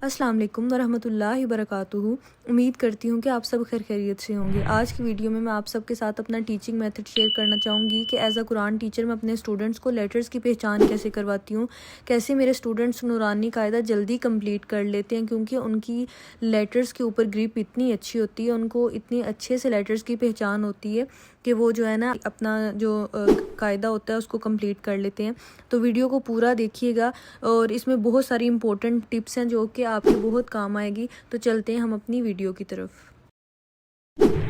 अस्सलाम वालेकुम वरहमतुल्लाहि वबरकातुहू। उम्मीद करती हूँ कि आप सब खैरियत से होंगे। आज की वीडियो में मैं आप सबके साथ अपना टीचिंग मेथड शेयर करना चाहूँगी कि एज़ अ कुरान टीचर मैं अपने स्टूडेंट्स को लेटर्स की पहचान कैसे करवाती हूँ, कैसे मेरे स्टूडेंट्स नूरानी कायदा जल्दी कंप्लीट कर लेते हैं, क्योंकि उनकी लेटर्स के ऊपर ग्रिप इतनी अच्छी होती है, उनको इतनी अच्छे से लेटर्स की पहचान होती है कि वो जो है ना अपना जो कायदा होता है उसको कंप्लीट कर लेते हैं। तो वीडियो को पूरा देखिएगा और इसमें बहुत सारी इंपॉर्टेंट टिप्स हैं जो कि आपके बहुत काम आएगी। तो चलते हैं हम अपनी वीडियो की तरफ।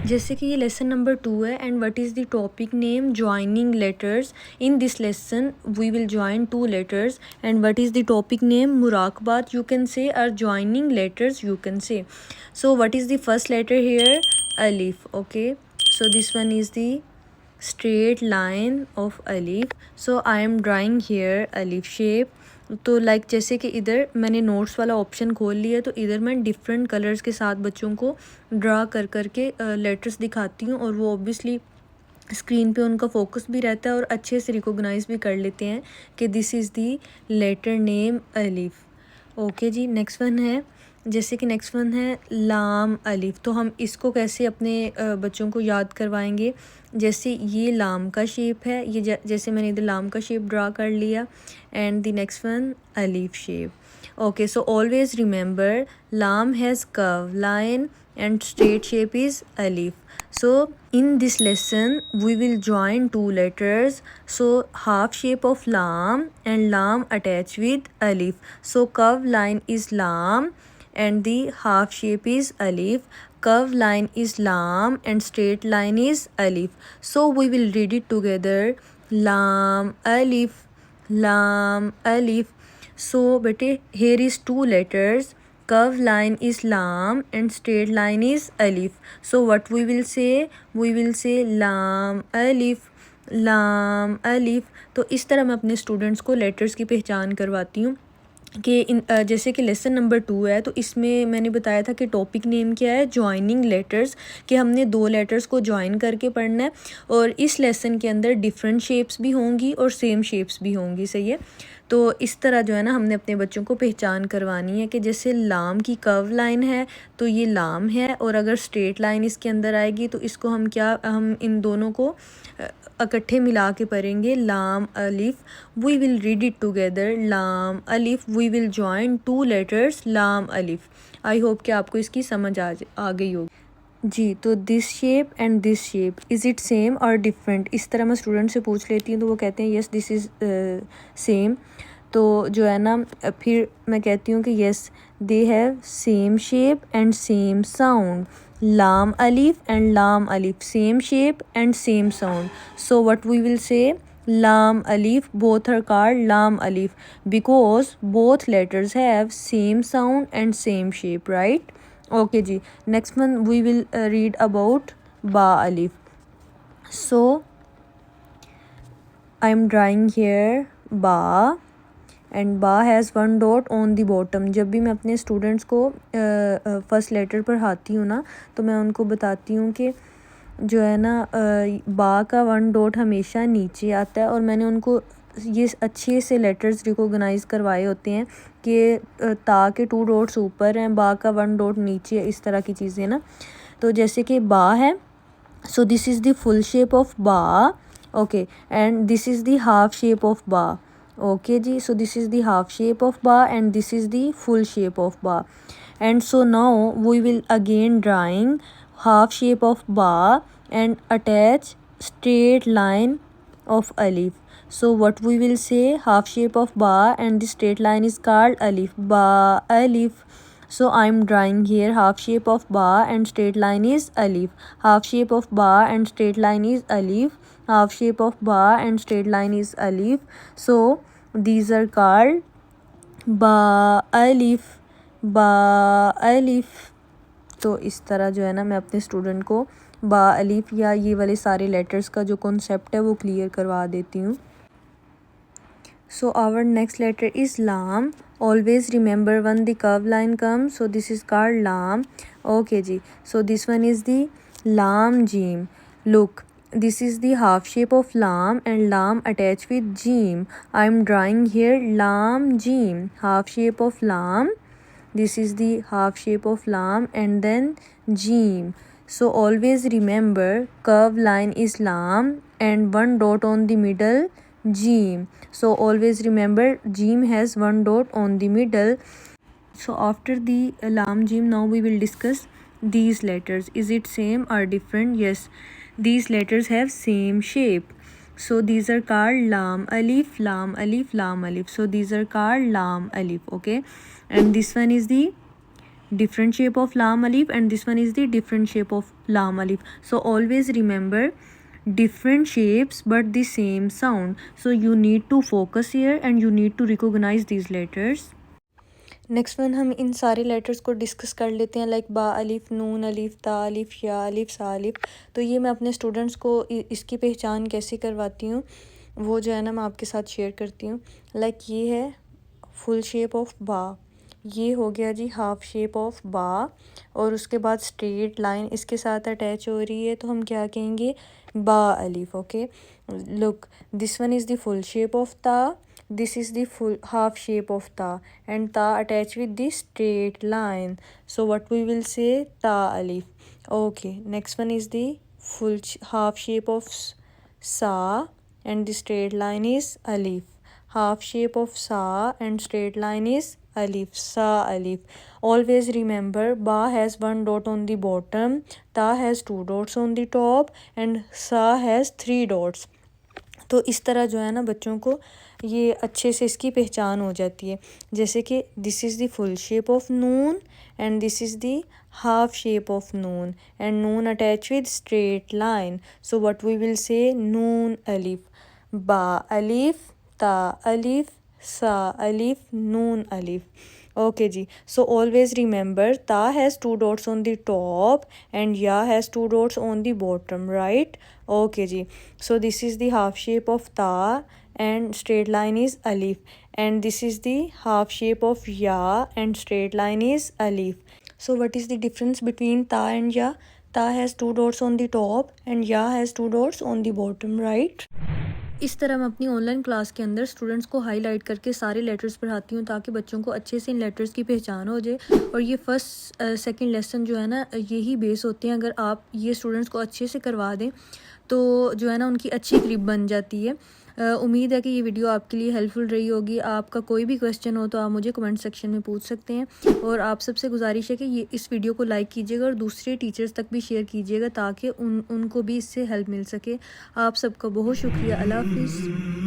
जैसे कि ये लेसन नंबर 2 है and what is the topic name joining letters. In this lesson we will join 2 letters and what is the topic name मुराकबात यू कैन से और joining letters you can say. So what is the first letter here? अलिफ। Okay, so this one is the straight line of alif. So I am drawing here alif shape. तो like जैसे कि इधर मैंने notes वाला option खोल लिया, तो इधर मैं डिफरेंट कलर्स के साथ बच्चों को ड्रा कर करके लेटर्स दिखाती हूँ, और वो ऑब्वियसली स्क्रीन पे उनका फोकस भी रहता है और अच्छे से रिकॉग्नाइज भी कर लेते हैं कि this is the letter name अलिफ। ओके जी, नेक्स्ट वन है, जैसे कि नेक्स्ट वन है लाम अलिफ। तो हम इसको कैसे अपने बच्चों को याद करवाएंगे? जैसे ये लाम का शेप है, ये जैसे मैंने इधर लाम का शेप ड्रा कर लिया, एंड द नेक्स्ट वन अलिफ shape. Okay, so always remember lam has curved line and straight shape is alif. So in this lesson we will join 2 letters, so half shape of lam and lam attached with alif. So curved line is lam and the half shape is alif. Curved line is lam and straight line is alif. So we will read it together, lam alif, lam alif. So bete here is 2 letters, curved line is lam and straight line is alif. So what we will say? We will say lam alif, lam alif. तो इस तरह मैं अपने students को letters की पहचान करवाती हूँ कि जैसे कि लेसन नंबर 2 है, तो इसमें मैंने बताया था कि टॉपिक नेम क्या है, जॉइनिंग लेटर्स, कि हमने 2 लेटर्स को जॉइन करके पढ़ना है, और इस लेसन के अंदर डिफरेंट शेप्स भी होंगी और सेम शेप्स भी होंगी। सही है, तो इस तरह जो है ना हमने अपने बच्चों को पहचान करवानी है कि जैसे लाम की कर्व लाइन है तो ये लाम है, और अगर स्ट्रेट लाइन इसके अंदर आएगी तो इसको हम इन दोनों को इकट्ठे मिला के पढ़ेंगे, लाम अलिफ। We will read it together, लाम अलिफ। वी विल जॉइन 2 लेटर्स, लाम अलिफ। आई होप कि आपको इसकी समझ आ गई होगी जी। तो this shape and this shape, is it same और डिफरेंट? इस तरह मैं स्टूडेंट से पूछ लेती हूँ तो वो कहते हैं यस दिस इज़ सेम। तो जो है ना फिर मैं कहती हूँ कि yes they have same shape and same sound, लाम अलिफ एंड लाम अलिफ, same shape and same sound. So what we will say? lam alif, both are called lam alif because both letters have same sound and same shape, right? Okay ji, next one we will read about ba alif. So I am drawing here ba and ba has 1 dot on the bottom. जब भी मैं अपने students को first letter पढ़ाती हूँ ना, तो मैं उनको बताती हूँ कि जो है ना बा का 1 डॉट हमेशा नीचे आता है, और मैंने उनको ये अच्छे से लेटर्स रिकॉग्नाइज करवाए होते हैं कि ता के 2 डॉट्स ऊपर हैं, बा का 1 डॉट नीचे है, इस तरह की चीज़ें ना। तो जैसे कि बा है, so this is the full shape of बा, okay, and this is the half shape of बा। ओके जी, so this is the half shape of बा and this is the full shape of बा। And so now we will again drawing half shape of ba and attach straight line of alif. So what we will say? Half shape of ba and the straight line is called alif, ba alif. So I am drawing here half shape of ba and straight line is alif, half shape of ba and straight line is alif, half shape of ba and straight line is alif. So these are called ba alif, ba alif. तो इस तरह जो है ना मैं अपने student को बा अलिफ या ये वाले सारे लेटर्स का जो कॉन्सेप्ट है वो क्लियर करवा देती हूँ। So our next letter is लाम। Always remember one the curve line come, so this is called लाम। ओके जी, so this one is the lam jim. Look, this is the half shape of lam and lam attached with jim. I am drawing here lam jim, half shape of lam. This is the half shape of lam and then jim. So always remember curved line is lam and one dot on the middle jim. So always remember jim has one dot on the middle. So after the lam jim, now we will discuss these letters. Is it same or different? Yes, these letters have same shape. So these are called lam alif, lam alif, lam alif. So these are called lam alif. Okay, and this one is the different shape of lam alif and this one is the different shape of lam alif. So always remember different shapes but the same sound. So you need to focus here and you need to recognize these letters. Next one हम इन सारे letters को discuss कर लेते हैं, like बा अलिफ, नून अलिफ, ता अलिफ, या अलिफ, सा अलिफ. तो ये मैं अपने स्टूडेंट्स को इसकी पहचान कैसे करवाती हूँ वो जो है ना मैं आपके साथ शेयर करती हूँ. लाइक ये है फुल शेप ऑफ बा, ये हो गया जी हाफ शेप ऑफ बा, और उसके बाद स्ट्रेट लाइन इसके साथ अटैच हो रही है तो हम क्या कहेंगे, बा अलिफ. Okay, look this one is the full shape of ता, this is the full half shape of ta, and ta attached with the straight line. So what we will say, ta alif. Okay, next one is the full half shape of sa and the straight line is alif. Half shape of sa and straight line is alif, sa alif. Always remember ba has one dot on the bottom, ta has two dots on the top and sa has three dots. तो इस तरह जो है ना बच्चों को ये अच्छे से इसकी पहचान हो जाती है. जैसे कि this is the full shape of नून and this is the half shape of नून एंड नून attach with straight line. So what we will say, नून अलिफ, बा अलिफ, ता अलिफ, सा अलिफ, नून अलिफ. Okay ji, so always remember ta has two dots on the top and ya has two dots on the bottom, right? Okay ji, so this is the half shape of ta and straight line is alif, and this is the half shape of ya and straight line is alif. So what is the difference between ta and ya? Ta has two dots on the top and ya has two dots on the bottom, right? इस तरह मैं अपनी online class के अंदर students को highlight करके सारे letters पढ़ाती हूँ ताकि बच्चों को अच्छे से इन लेटर्स की पहचान हो जाए. और ये फर्स्ट सेकंड लेसन जो है ना यही बेस होते हैं. अगर आप ये स्टूडेंट्स को अच्छे से करवा दें तो जो है ना उनकी अच्छी ग्रिप बन जाती है. उम्मीद है कि ये वीडियो आपके लिए हेल्पफुल रही होगी. आपका कोई भी क्वेश्चन हो तो आप मुझे कमेंट सेक्शन में पूछ सकते हैं. और आप सबसे गुजारिश है कि ये इस वीडियो को लाइक कीजिएगा और दूसरे टीचर्स तक भी शेयर कीजिएगा ताकि उनको भी इससे हेल्प मिल सके. आप सबका बहुत शुक्रिया. अल्लाह हाफिज़.